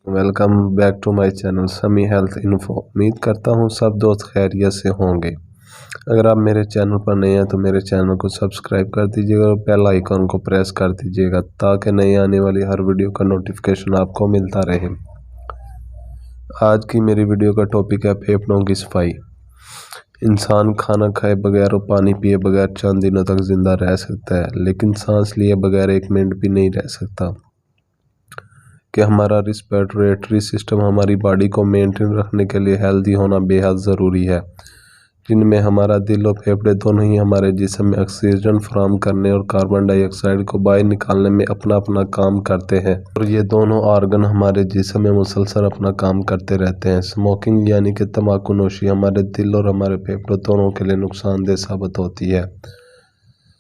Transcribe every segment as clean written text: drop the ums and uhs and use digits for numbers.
Welcome back to my channel Sami health info. उम्मीद करता हूँ सब दोस्त खैरियत से होंगे। अगर आप मेरे चैनल पर नए हैं तो मेरे चैनल को सब्सक्राइब कर दीजिएगा और बेल आइकन को प्रेस कर दीजिएगा ताकि नई आने वाली हर वीडियो का नोटिफिकेशन आपको मिलता रहे। आज की मेरी वीडियो का टॉपिक है फेफड़ों की सफाई। इंसान खाना खाए बगैर और पानी पिए बगैर चंद दिनों तक जिंदा रह सकता है, लेकिन सांस लिए बगैर एक मिनट भी नहीं रह सकता। कि हमारा रिस्पिरेटरी सिस्टम हमारी बॉडी को मेंटेन रखने के लिए हेल्दी होना बेहद ज़रूरी है, जिनमें हमारा दिल और फेफड़े दोनों ही हमारे जिस्म में ऑक्सीजन फराहम करने और कार्बन डाइऑक्साइड को बाहर निकालने में अपना अपना काम करते हैं। और ये दोनों ऑर्गन हमारे जिस्म में मुसलसल अपना काम करते रहते हैं। स्मोकिंग यानी कि तंबाकू नोशी हमारे दिल और हमारे फेफड़ों दोनों के लिए नुकसानदेह साबित होती है।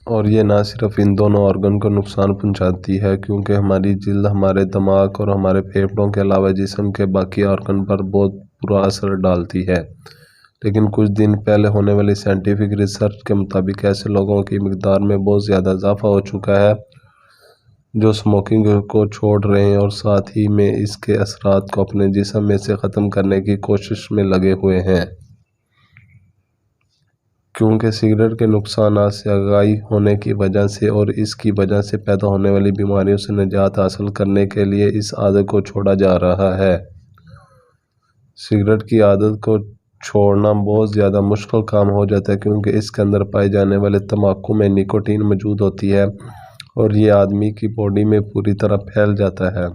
और ये ना सिर्फ इन दोनों ऑर्गन को नुकसान पहुंचाती है, क्योंकि हमारी जिल्द हमारे दिमाग और हमारे फेफड़ों के अलावा जिस्म के बाकी ऑर्गन पर बहुत बुरा असर डालती है। लेकिन कुछ दिन पहले होने वाली साइंटिफिक रिसर्च के मुताबिक ऐसे लोगों की मिकदार में बहुत ज़्यादा इजाफा हो चुका है जो स्मोकिंग को छोड़ रहे हैं और साथ ही में इसके असरात को अपने जिस्म में से ख़त्म करने की कोशिश में लगे हुए हैं। क्योंकि सिगरेट के नुकसानात से आगाही होने की वजह से और इसकी वजह से पैदा होने वाली बीमारियों से निजात हासिल करने के लिए इस आदत को छोड़ा जा रहा है। सिगरेट की आदत को छोड़ना बहुत ज़्यादा मुश्किल काम हो जाता है, क्योंकि इसके अंदर पाए जाने वाले तंबाकू में निकोटीन मौजूद होती है और ये आदमी की बॉडी में पूरी तरह फैल जाता है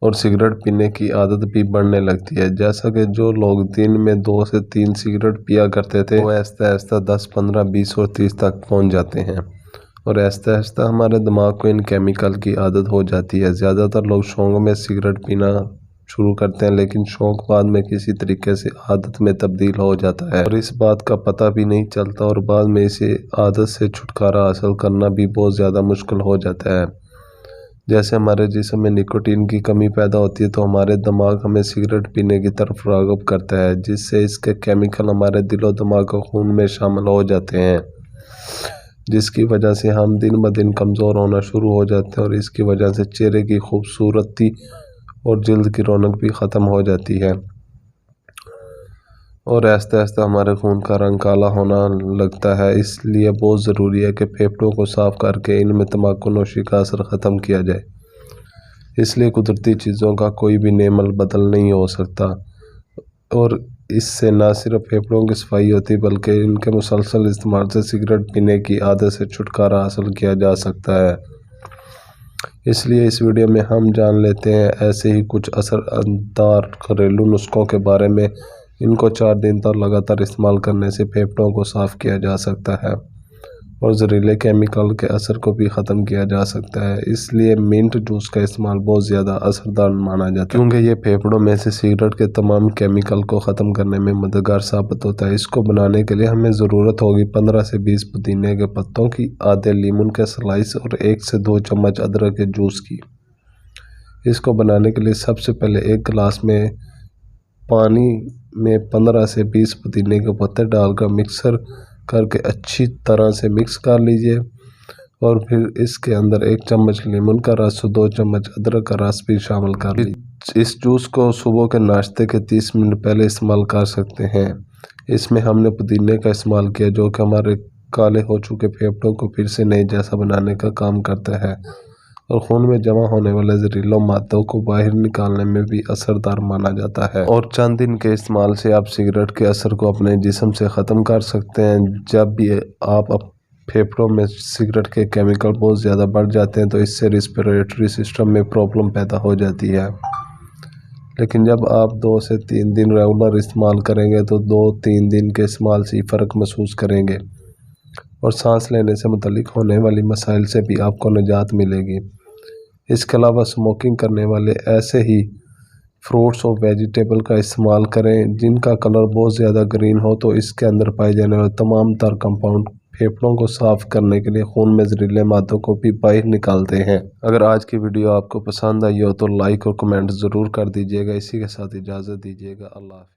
और सिगरेट पीने की आदत भी बढ़ने लगती है। जैसा कि जो लोग दिन में 2 से 3 सिगरेट पिया करते थे वो आहिस्ता आहिस्ता 10, 15, 20 और 30 तक पहुंच जाते हैं और आहिस्ता आहिस्ता हमारे दिमाग को इन केमिकल की आदत हो जाती है। ज़्यादातर लोग शौक में सिगरेट पीना शुरू करते हैं, लेकिन शौक बाद में किसी तरीके से आदत में तब्दील हो जाता है और इस बात का पता भी नहीं चलता और बाद में इसे आदत से छुटकारा हासिल करना भी बहुत ज़्यादा मुश्किल हो जाता है। जैसे हमारे जिस्म में निकोटीन की कमी पैदा होती है तो हमारे दिमाग हमें सिगरेट पीने की तरफ राग़िब करता है, जिससे इसके केमिकल हमारे दिलो दिमाग और खून में शामिल हो जाते हैं, जिसकी वजह से हम दिन ब दिन कमज़ोर होना शुरू हो जाते हैं और इसकी वजह से चेहरे की खूबसूरती और जल्द की रौनक भी ख़त्म हो जाती है और आहिस्ता आहिस्ता हमारे खून का रंग काला होना लगता है। इसलिए बहुत ज़रूरी है कि फेफड़ों को साफ़ करके इनमें तंबाकू नोशी का असर ख़त्म किया जाए। इसलिए कुदरती चीज़ों का कोई भी नेमल बदल नहीं हो सकता और इससे ना सिर्फ फेफड़ों की सफाई होती बल्कि इनके मुसलसल इस्तेमाल से सिगरेट पीने की आदत से छुटकारा हासिल किया जा सकता है। इसलिए इस वीडियो में हम जान लेते हैं ऐसे ही कुछ असरदार घरेलू नुस्खों के बारे में। इनको 4 दिन तक लगातार इस्तेमाल करने से फेफड़ों को साफ़ किया जा सकता है और जहरीले केमिकल के असर को भी ख़त्म किया जा सकता है। इसलिए मिंट जूस का इस्तेमाल बहुत ज़्यादा असरदार माना जाता है, क्योंकि ये फेफड़ों में से सिगरेट के तमाम केमिकल को ख़त्म करने में मददगार साबित होता है। इसको बनाने के लिए हमें ज़रूरत होगी 15 से 20 पुदीने के पत्तों की, आधे लीमन के स्लाइस और 1 से 2 चम्मच अदरक के जूस की। इसको बनाने के लिए सबसे पहले एक गिलास में पानी में 15 से 20 पुदीने के पत्ते डालकर मिक्सर करके अच्छी तरह से मिक्स कर लीजिए और फिर इसके अंदर 1 चम्मच लीमन का रस और 2 चम्मच अदरक का रस भी शामिल कर लीजिए। इस जूस को सुबह के नाश्ते के 30 मिनट पहले इस्तेमाल कर सकते हैं। इसमें हमने पुदीने का इस्तेमाल किया जो कि हमारे काले हो चुके फेफड़ों को फिर से नए जैसा बनाने का काम करता है और खून में जमा होने वाले जहरीले मादों को बाहर निकालने में भी असरदार माना जाता है। और चंद दिन के इस्तेमाल से आप सिगरेट के असर को अपने जिस्म से ख़त्म कर सकते हैं। जब भी आप फेफड़ों में सिगरेट के केमिकल बहुत ज़्यादा बढ़ जाते हैं तो इससे रिस्पिरेटरी सिस्टम में प्रॉब्लम पैदा हो जाती है, लेकिन जब आप 2 से 3 दिन रेगुलर इस्तेमाल करेंगे तो 2-3 दिन के इस्तेमाल से फ़र्क महसूस करेंगे और सांस लेने से मुतल्लिक होने वाली मसाइल से भी आपको निजात मिलेगी। इसके अलावा स्मोकिंग करने वाले ऐसे ही फ्रूट्स और वेजिटेबल का इस्तेमाल करें जिनका कलर बहुत ज़्यादा ग्रीन हो, तो इसके अंदर पाए जाने वाले तमाम तर कंपाउंड फेफड़ों को साफ़ करने के लिए खून में जहरीले मादों को भी बाहर निकालते हैं। अगर आज की वीडियो आपको पसंद आई हो तो लाइक और कमेंट ज़रूर कर दीजिएगा। इसी के साथ इजाज़त दीजिएगा। अल्लाह हाफ़िज़।